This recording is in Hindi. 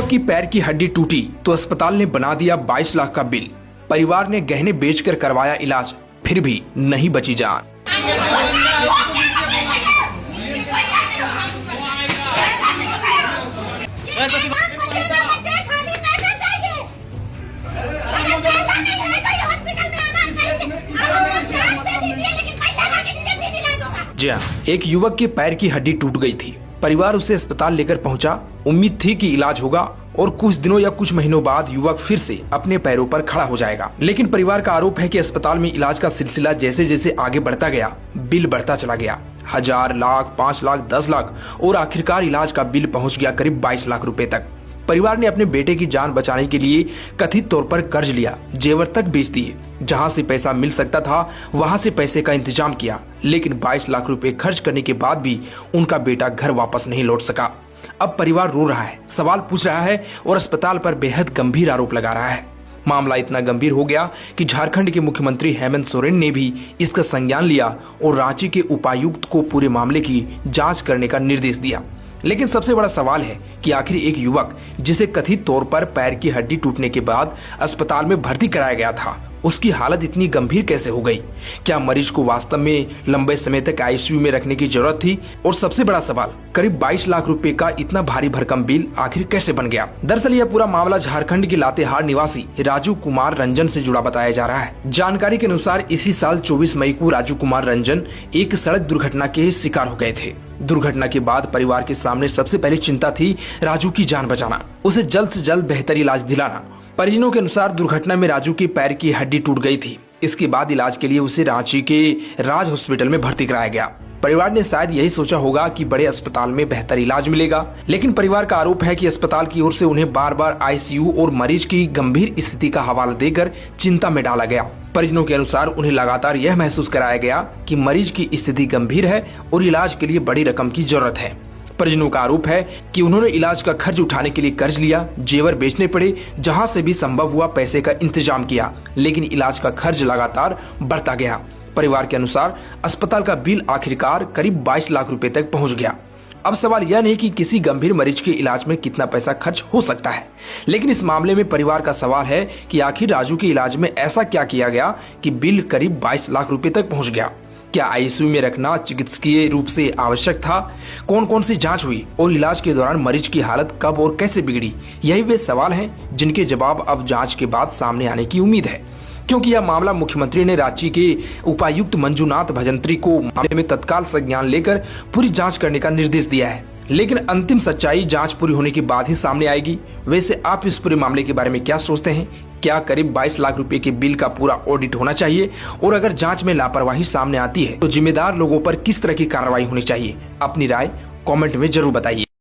युवक की पैर की हड्डी टूटी तो अस्पताल ने बना दिया 22 लाख का बिल। परिवार ने गहने बेचकर करवाया इलाज, फिर भी नहीं बची जान। जी हाँ, एक युवक के पैर की हड्डी टूट गई थी। परिवार उसे अस्पताल लेकर पहुंचा। उम्मीद थी कि इलाज होगा और कुछ दिनों या कुछ महीनों बाद युवक फिर से अपने पैरों पर खड़ा हो जाएगा। लेकिन परिवार का आरोप है कि अस्पताल में इलाज का सिलसिला जैसे जैसे आगे बढ़ता गया, बिल बढ़ता चला गया। 1000, लाख, 5 लाख, 10 लाख और आखिरकार इलाज का बिल पहुंच गया करीब 22 लाख रुपए तक। परिवार ने अपने बेटे की जान बचाने के लिए कथित तौर पर कर्ज लिया, जेवर तक बेच दिए। जहां से पैसा मिल सकता था वहां से पैसे का इंतजाम किया, लेकिन 22 लाख रुपए खर्च करने के बाद भी उनका बेटा घर वापस नहीं लौट सका। अब परिवार रो रहा है, सवाल पूछ रहा है और अस्पताल पर बेहद गंभीर आरोप लगा रहा है। मामला इतना गंभीर हो गया कि झारखंड के मुख्यमंत्री हेमंत सोरेन ने भी इसका संज्ञान लिया और रांची के उपायुक्त को पूरे मामले की जांच करने का निर्देश दिया। लेकिन सबसे बड़ा सवाल है कि आखिर एक युवक जिसे कथित तौर पर पैर की हड्डी टूटने के बाद अस्पताल में भर्ती कराया गया था, उसकी हालत इतनी गंभीर कैसे हो गई? क्या मरीज को वास्तव में लंबे समय तक आईसीयू में रखने की जरूरत थी? और सबसे बड़ा सवाल, करीब 22 लाख रुपए का इतना भारी भरकम बिल आखिर कैसे बन गया? दरअसल यह पूरा मामला झारखंड के लातेहार निवासी राजू कुमार रंजन से जुड़ा बताया जा रहा है। जानकारी के अनुसार इसी साल 24 मई को राजू कुमार रंजन एक सड़क दुर्घटना के शिकार हो गए थे। दुर्घटना के बाद परिवार के सामने सबसे पहले चिंता थी राजू की जान बचाना, उसे जल्द से जल्द बेहतर इलाज दिलाना। परिजनों के अनुसार दुर्घटना में राजू के पैर की हड्डी टूट गई थी। इसके बाद इलाज के लिए उसे रांची के राज हॉस्पिटल में भर्ती कराया गया। परिवार ने शायद यही सोचा होगा कि बड़े अस्पताल में बेहतर इलाज मिलेगा, लेकिन परिवार का आरोप है कि अस्पताल की ओर से उन्हें बार बार आईसीयू और मरीज की गंभीर स्थिति का हवाला देकर चिंता में डाला गया। परिजनों के अनुसार उन्हें लगातार यह महसूस कराया गया कि मरीज की स्थिति गंभीर है और इलाज के लिए बड़ी रकम की जरूरत है। परिजनों का आरोप है कि उन्होंने इलाज का खर्च उठाने के लिए कर्ज लिया, जेवर बेचने पड़े, जहां से भी संभव हुआ पैसे का इंतजाम किया, लेकिन इलाज का खर्च लगातार बढ़ता गया। परिवार के अनुसार अस्पताल का बिल आखिरकार करीब 22 लाख रुपए तक पहुंच गया। अब सवाल यह नहीं कि किसी गंभीर मरीज के इलाज में कितना पैसा खर्च हो सकता है, लेकिन इस मामले में परिवार का सवाल है कि आखिर राजू के इलाज में ऐसा क्या किया गया कि बिल करीब 22 लाख रुपए तक पहुंच गया? क्या आईसीयू में रखना चिकित्सकीय रूप से आवश्यक था? कौन कौन सी जांच हुई और इलाज के दौरान मरीज की हालत कब और कैसे बिगड़ी? यही वे सवाल हैं जिनके जवाब अब जांच के बाद सामने आने की उम्मीद है, क्योंकि यह मामला मुख्यमंत्री ने रांची के उपायुक्त मंजूनाथ भजंत्री को मामले में तत्काल संज्ञान लेकर पूरी जांच करने का निर्देश दिया है। लेकिन अंतिम सच्चाई जांच पूरी होने के बाद ही सामने आएगी। वैसे आप इस पूरे मामले के बारे में क्या सोचते हैं? क्या करीब 22 लाख रुपए के बिल का पूरा ऑडिट होना चाहिए? और अगर जांच में लापरवाही सामने आती है तो जिम्मेदार लोगों पर किस तरह की कार्रवाई होनी चाहिए? अपनी राय कमेंट में जरूर बताइए।